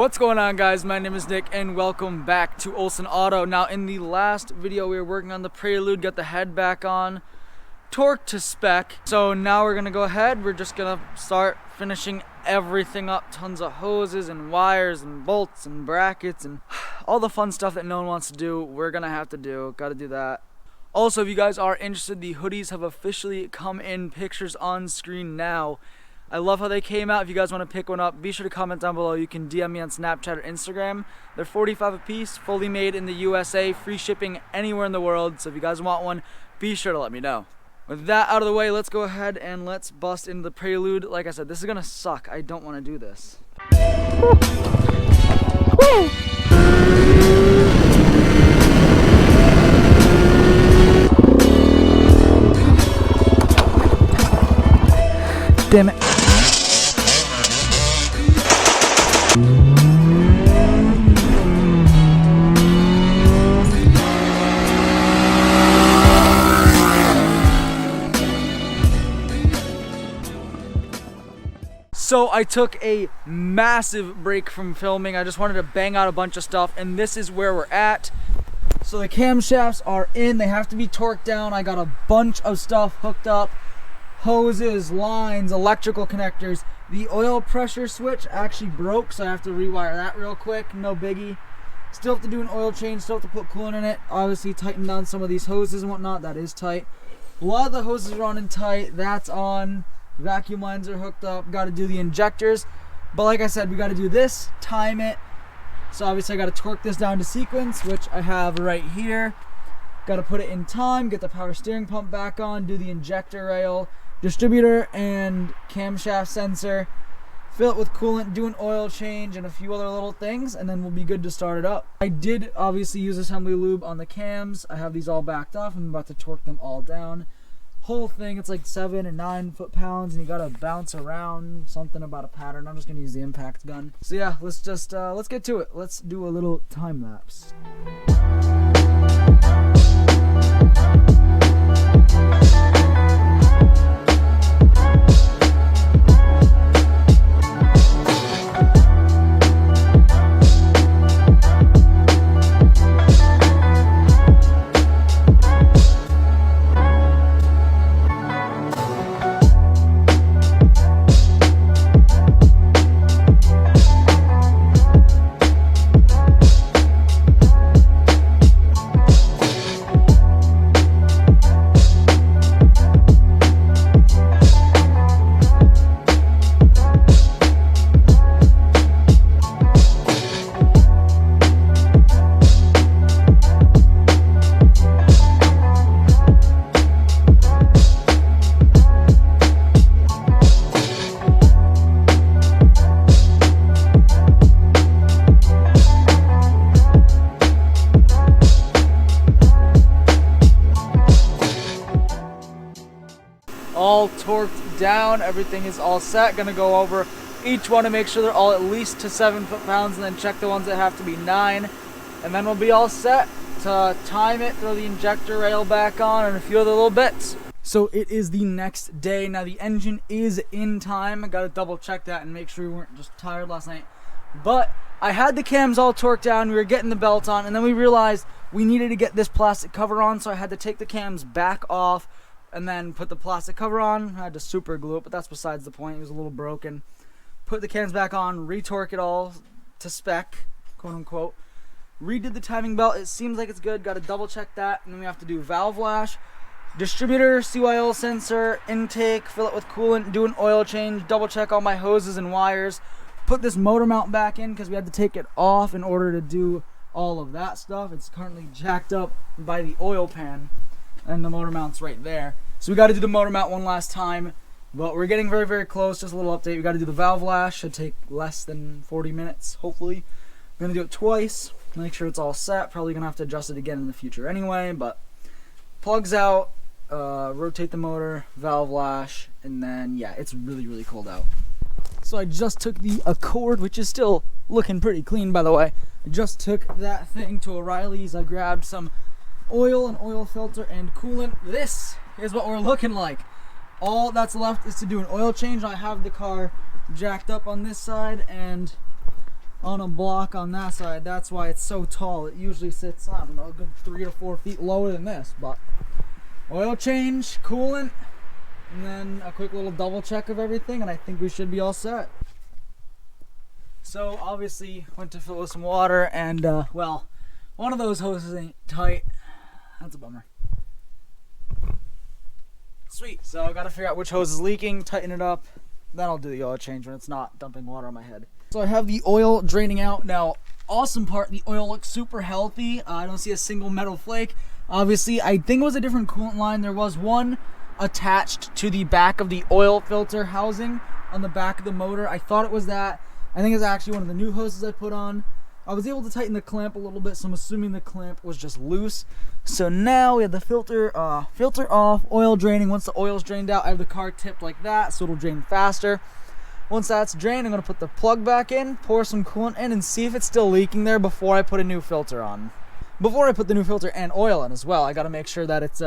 What's going on, guys? My name is Nick and welcome back to Olsen Auto. Now in the last video we were working on the Prelude, got the head back on, torque to spec. So now we're gonna go ahead, we're just gonna start finishing everything up. Tons of hoses and wires and bolts and brackets and all the fun stuff that no one wants to do, we're gonna have to do. Gotta do that. Also, if you guys are interested, the hoodies have officially come in, pictures on screen now. I love how they came out. If you guys want to pick one up, be sure to comment down below. You can DM me on Snapchat or Instagram. They're $45 a piece, fully made in the USA, free shipping anywhere in the world. So if you guys want one, be sure to let me know. With that out of the way, let's go ahead and let's bust into the Prelude. Like I said, this is gonna suck. I don't want to do this. Woo. Damn it. So I took a massive break from filming. I just wanted to bang out a bunch of stuff, and this is where we're at. So the camshafts are in, they have to be torqued down. I got a bunch of stuff hooked up. Hoses, lines, electrical connectors. The oil pressure switch actually broke, so I have to rewire that real quick. No biggie. Still have to do an oil change, still have to put coolant in it. Obviously tighten down some of these hoses and whatnot. That is tight. A lot of the hoses are running tight. That's on. Vacuum lines are hooked up. Got to do the injectors. But like I said, we got to do this, time it. So obviously I got to torque this down to sequence, which I have right here. Got to put it in time, get the power steering pump back on, do the injector rail, distributor and camshaft sensor, fill it with coolant, do an oil change and a few other little things, and then we'll be good to start it up. I did obviously use assembly lube on the cams. I have these all backed off. I'm about to torque them all down. Whole thing, it's like 7 and 9 foot-pounds, and you gotta bounce around something about a pattern. I'm just gonna use the impact gun. So yeah, let's just let's get to it. Let's do a little time lapse. All torqued down, everything is all set. Gonna go over each one to make sure they're all at least to 7 foot-pounds, and then check the ones that have to be 9, and then we'll be all set to time it, throw the injector rail back on, and a few other little bits. So it is the next day. Now the engine is in time. I gotta double check that and make sure we weren't just tired last night. But I had the cams all torqued down, we were getting the belt on, and then we realized we needed to get this plastic cover on, so I had to take the cams back off and then put the plastic cover on. I had to super glue it, but that's besides the point. It was a little broken. Put the cams back on, retorque it all to spec, quote unquote. Redid the timing belt. It seems like it's good. Got to double check that. And then we have to do valve lash, distributor, CYL sensor, intake, fill it with coolant, do an oil change, double check all my hoses and wires. Put this motor mount back in because we had to take it off in order to do all of that stuff. It's currently jacked up by the oil pan, and the motor mount's right there. So we got to do the motor mount one last time, but we're getting very, very close. Just a little update. We got to do the valve lash. Should take less than 40 minutes, hopefully. I'm going to do it twice, make sure it's all set. Probably going to have to adjust it again in the future anyway, but plugs out, rotate the motor, valve lash, and then, yeah, it's really, really cold out. So I just took the Accord, which is still looking pretty clean, by the way. I just took that thing to O'Reilly's. I grabbed some oil, an oil filter, and coolant. This is what we're looking like. All that's left is to do an oil change. I have the car jacked up on this side, and on a block on that side. That's why it's so tall. It usually sits, I don't know, a good 3 to 4 feet lower than this. But oil change, coolant, and then a quick little double check of everything, and I think we should be all set. So obviously went to fill with some water, and well, one of those hoses ain't tight. That's a bummer. Sweet. So I gotta figure out which hose is leaking, tighten it up, then I'll do the oil change when it's not dumping water on my head. So I have the oil draining out now. Awesome part, the oil looks super healthy. I don't see a single metal flake. Obviously, I think it was a different coolant line. There was one attached to the back of the oil filter housing on the back of the motor. I thought it was that. I think it's actually one of the new hoses I put on. I was able to tighten the clamp a little bit, so I'm assuming the clamp was just loose. So now we have the filter off, oil draining. Once the oil's drained out, I have the car tipped like that, so it'll drain faster. Once that's drained, I'm gonna put the plug back in, pour some coolant in, and see if it's still leaking there before I put a new filter on. Before I put the new filter and oil in as well, I gotta make sure that it's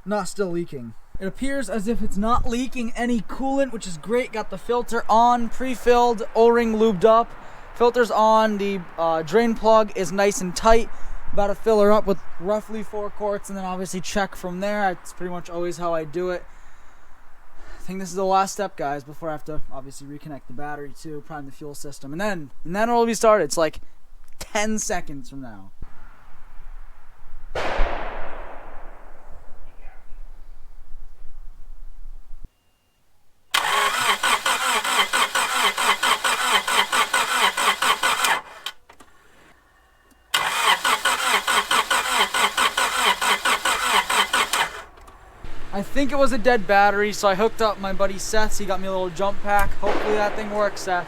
not still leaking. It appears as if it's not leaking any coolant, which is great. Got the filter on, pre-filled, O-ring lubed up. Filter's on, the drain plug is nice and tight. About to fill her up with roughly 4 quarts and then obviously check from there. It's pretty much always how I do it. I think this is the last step, guys, before I have to obviously reconnect the battery too, prime the fuel system, and then it'll be started. It's like 10 seconds from now. I think it was a dead battery, so I hooked up my buddy Seth. He got me a little jump pack. Hopefully that thing works, Seth.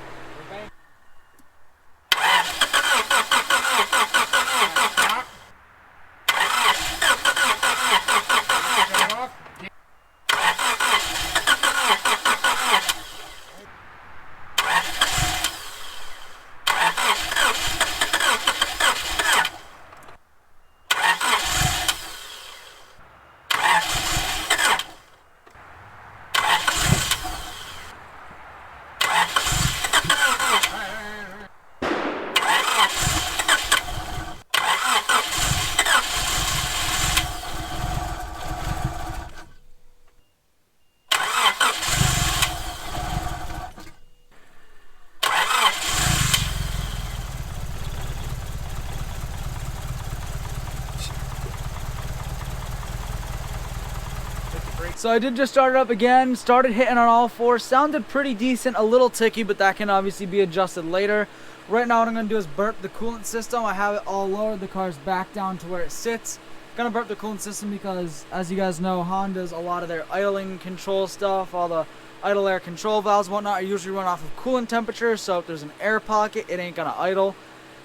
So I did just start it up again, started hitting on all 4, sounded pretty decent, a little ticky, but that can obviously be adjusted later. Right now what I'm going to do is burp the coolant system. I have it all lowered, the car's back down to where it sits. Gonna burp the coolant system because, as you guys know, Honda's, a lot of their idling control stuff, all the idle air control valves and whatnot, are usually run off of coolant temperature, so if there's an air pocket, it ain't gonna idle.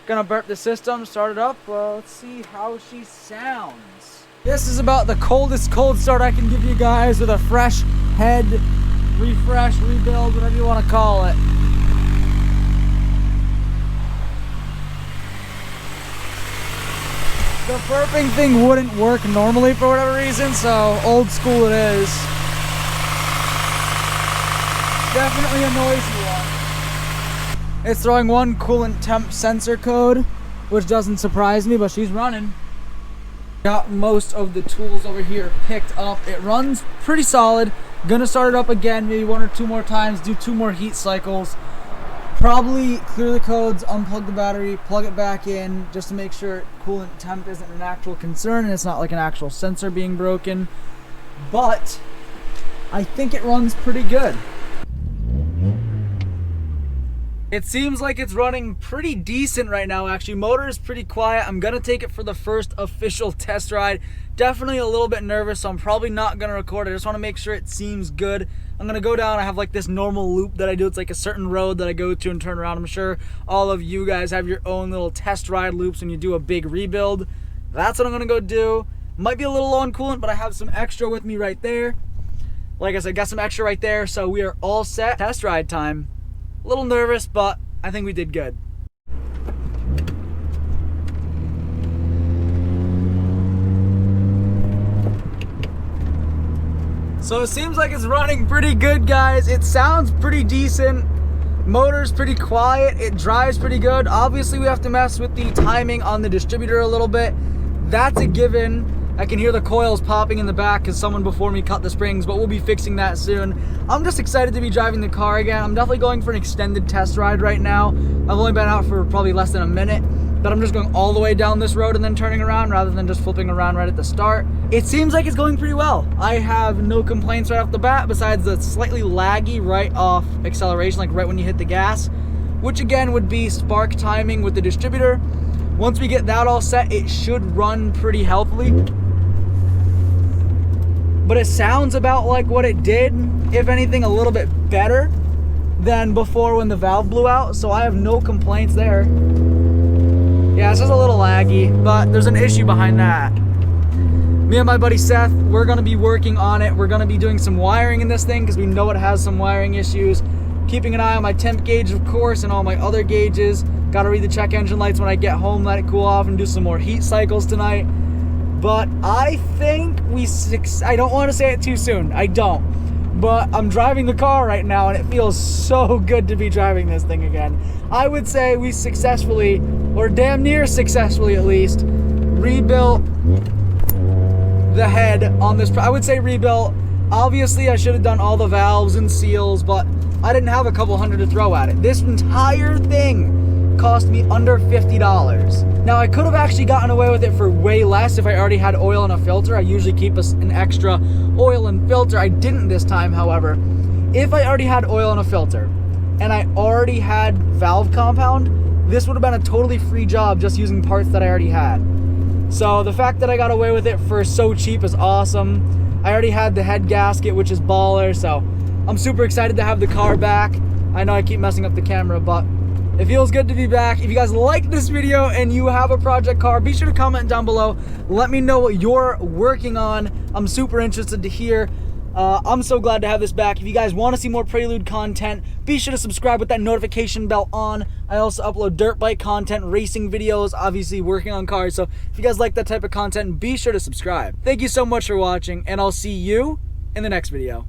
Gonna burp the system, start it up, let's see how she sounds. This is about the coldest cold start I can give you guys with a fresh head, refresh, rebuild, whatever you want to call it. The burping thing wouldn't work normally for whatever reason, so old school it is. Definitely a noisy one. It's throwing one coolant temp sensor code, which doesn't surprise me, but she's running. Got most of the tools over here picked up. It runs pretty solid. Gonna start it up again, maybe 1 or 2 more times, do 2 more heat cycles. Probably clear the codes, unplug the battery, plug it back in, just to make sure coolant temp isn't an actual concern and it's not like an actual sensor being broken. But I think it runs pretty good. It seems like it's running pretty decent right now, actually. Motor is pretty quiet. I'm gonna take it for the first official test ride. Definitely a little bit nervous, so I'm probably not gonna record. I just wanna make sure it seems good. I'm gonna go down, I have like this normal loop that I do. It's like a certain road that I go to and turn around. I'm sure all of you guys have your own little test ride loops when you do a big rebuild. That's what I'm gonna go do. Might be a little low on coolant, but I have some extra with me right there. Like I said, got some extra right there, so we are all set. Test ride time. A little nervous, but I think we did good. So it seems like it's running pretty good, guys. It sounds pretty decent. Motor's pretty quiet, it drives pretty good. Obviously we have to mess with the timing on the distributor a little bit. That's a given. I can hear the coils popping in the back because someone before me cut the springs, but we'll be fixing that soon. I'm just excited to be driving the car again. I'm definitely going for an extended test ride right now. I've only been out for probably less than a minute, but I'm just going all the way down this road and then turning around rather than just flipping around right at the start. It seems like it's going pretty well. I have no complaints right off the bat besides the slightly laggy right off acceleration, like right when you hit the gas, which again would be spark timing with the distributor. Once we get that all set, it should run pretty healthily. But it sounds about like what it did, if anything, a little bit better than before when the valve blew out, so I have no complaints there. Yeah, it's just a little laggy, but there's an issue behind that. Me and my buddy Seth, we're gonna be working on it. We're gonna be doing some wiring in this thing because we know it has some wiring issues. Keeping an eye on my temp gauge, of course, and all my other gauges. Gotta read the check engine lights when I get home, let it cool off, and do some more heat cycles tonight. But I think I don't want to say it too soon, I don't. But I'm driving the car right now and it feels so good to be driving this thing again. I would say we successfully, or damn near successfully at least, rebuilt the head on this. I would say rebuilt. Obviously I should have done all the valves and seals, but I didn't have a couple hundred to throw at it. This entire thing cost me under $50. Now I could have actually gotten away with it for way less if I already had oil and a filter. I usually keep an extra oil and filter. I didn't this time, however. If I already had oil and a filter and I already had valve compound, this would have been a totally free job just using parts that I already had. So the fact that I got away with it for so cheap is awesome. I already had the head gasket, which is baller, so I'm super excited to have the car back. I know I keep messing up the camera, but it feels good to be back. If you guys like this video and you have a project car, be sure to comment down below. Let me know what you're working on. I'm super interested to hear. I'm so glad to have this back. If you guys want to see more Prelude content, be sure to subscribe with that notification bell on. I also upload dirt bike content, racing videos, obviously working on cars. So if you guys like that type of content, be sure to subscribe. Thank you so much for watching, and I'll see you in the next video.